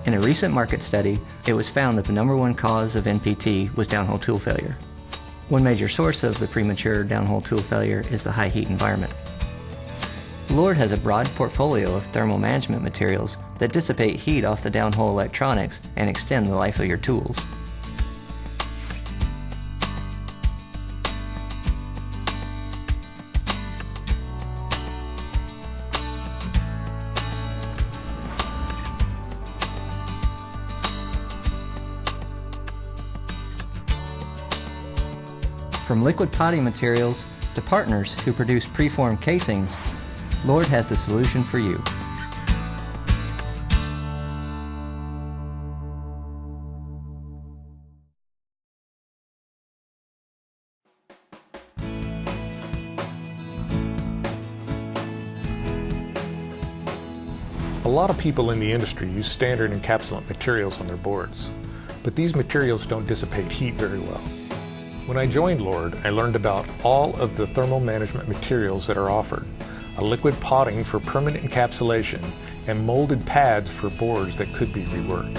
In a recent market study, it was found that the number one cause of NPT was downhole tool failure. One major source of the premature downhole tool failure is the high heat environment. Lord has a broad portfolio of thermal management materials that dissipate heat off the downhole electronics and extend the life of your tools. From liquid potting materials to partners who produce preformed casings, Lord has the solution for you. A lot of people in the industry use standard encapsulant materials on their boards, but these materials don't dissipate heat very well. When I joined Lord, I learned about all of the thermal management materials that are offered, a liquid potting for permanent encapsulation, and molded pads for boards that could be reworked.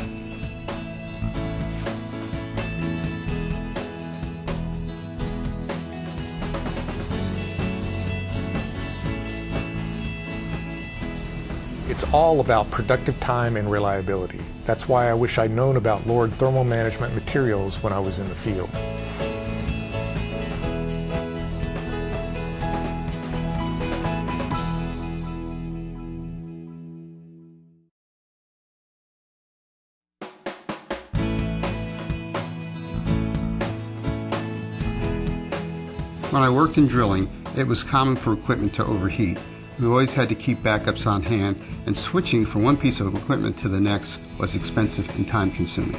It's all about productive time and reliability. That's why I wish I'd known about Lord thermal management materials when I was in the field. When I worked in drilling, it was common for equipment to overheat. We always had to keep backups on hand, and switching from one piece of equipment to the next was expensive and time-consuming.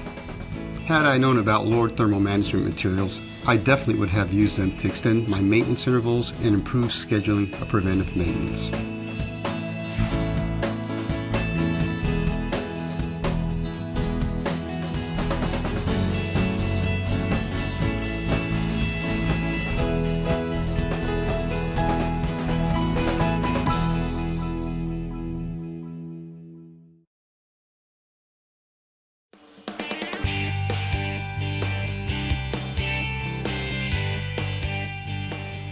Had I known about Lord thermal management materials, I definitely would have used them to extend my maintenance intervals and improve scheduling of preventive maintenance.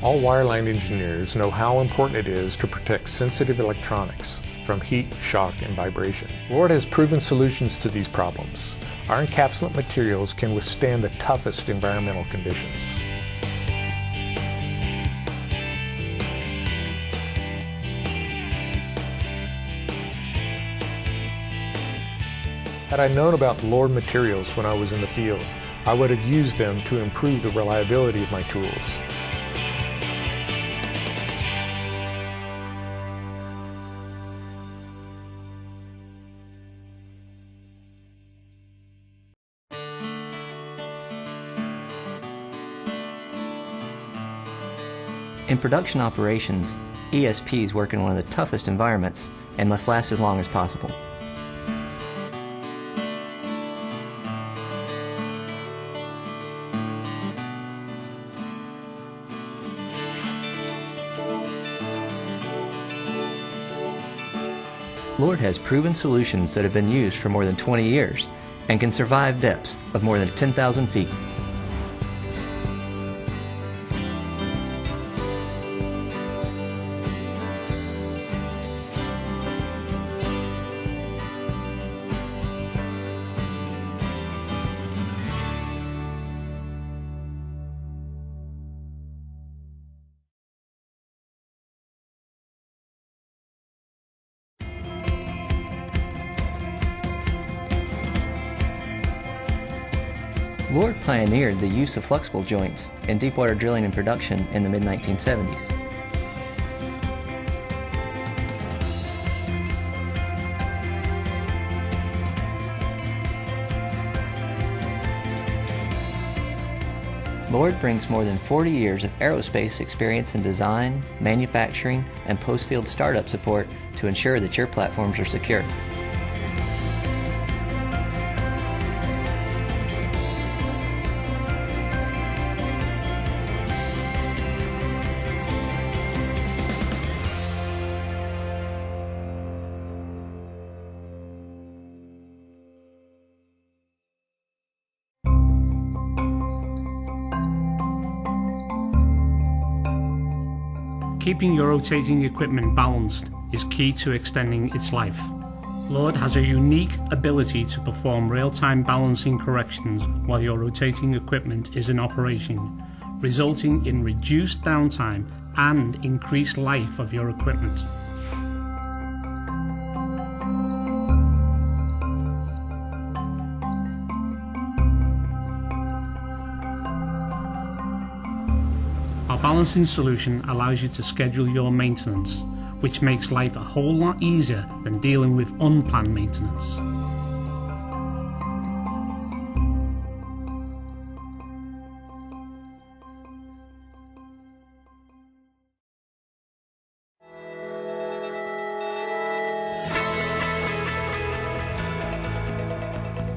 All wireline engineers know how important it is to protect sensitive electronics from heat, shock, and vibration. Lord has proven solutions to these problems. Our encapsulant materials can withstand the toughest environmental conditions. Had I known about Lord materials when I was in the field, I would have used them to improve the reliability of my tools. In production operations, ESPs work in one of the toughest environments and must last as long as possible. Lord has proven solutions that have been used for more than 20 years and can survive depths of more than 10,000 feet. Lord pioneered the use of flexible joints in deepwater drilling and production in the mid-1970s. Lord brings more than 40 years of aerospace experience in design, manufacturing, and post-field startup support to ensure that your platforms are secure. Keeping your rotating equipment balanced is key to extending its life. Lord has a unique ability to perform real-time balancing corrections while your rotating equipment is in operation, resulting in reduced downtime and increased life of your equipment. Our balancing solution allows you to schedule your maintenance, which makes life a whole lot easier than dealing with unplanned maintenance.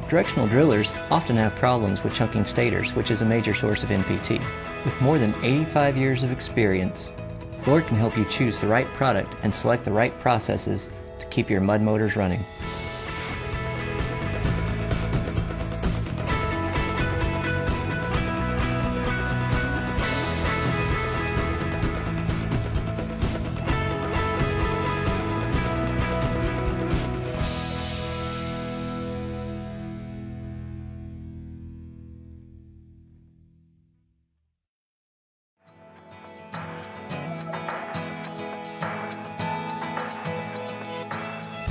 Directional drillers often have problems with chunking stators, which is a major source of NPT. With more than 85 years of experience, Lord can help you choose the right product and select the right processes to keep your mud motors running.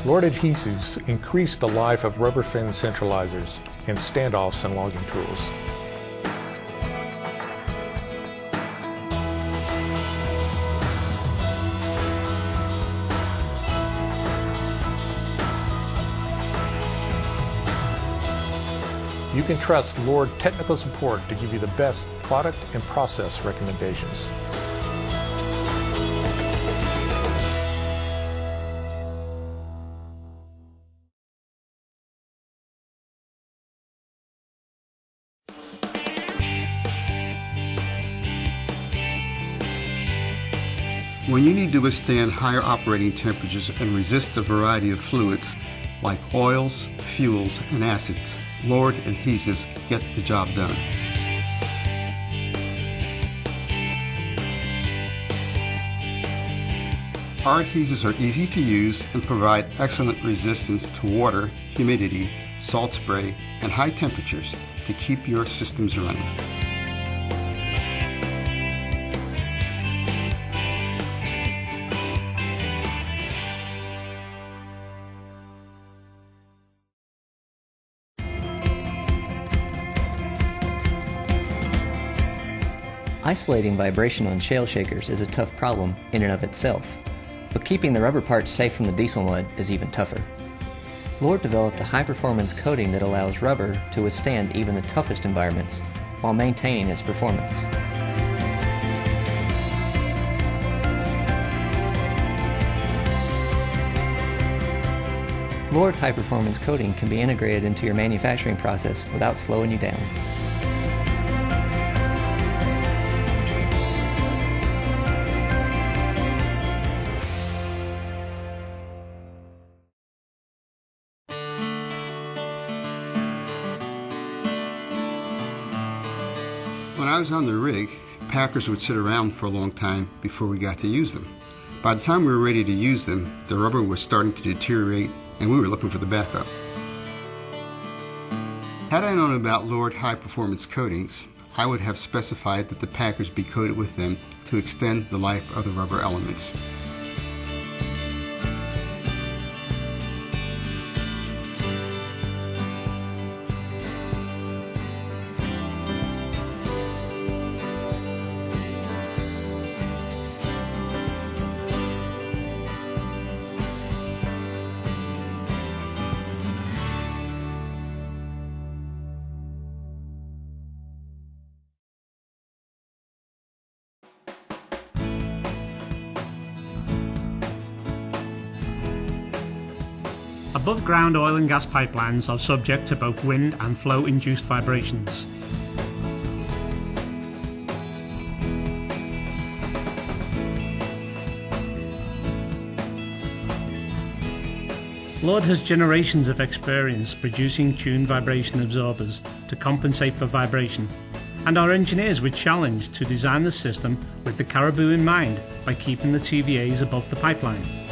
Lord adhesives increase the life of rubber fin centralizers and standoffs and logging tools. You can trust Lord technical support to give you the best product and process recommendations. When you need to withstand higher operating temperatures and resist a variety of fluids like oils, fuels, and acids, Lord adhesives get the job done. Our adhesives are easy to use and provide excellent resistance to water, humidity, salt spray, and high temperatures to keep your systems running. Isolating vibration on shale shakers is a tough problem in and of itself, but keeping the rubber parts safe from the diesel mud is even tougher. Lord developed a high-performance coating that allows rubber to withstand even the toughest environments while maintaining its performance. Lord high-performance coating can be integrated into your manufacturing process without slowing you down. When I was on the rig, packers would sit around for a long time before we got to use them. By the time we were ready to use them, the rubber was starting to deteriorate and we were looking for the backup. Had I known about Lord high performance coatings, I would have specified that the packers be coated with them to extend the life of the rubber elements. Above-ground oil and gas pipelines are subject to both wind and flow-induced vibrations. Lord has generations of experience producing tuned vibration absorbers to compensate for vibration, And our engineers were challenged to design the system with the caribou in mind by keeping the TVAs above the pipeline.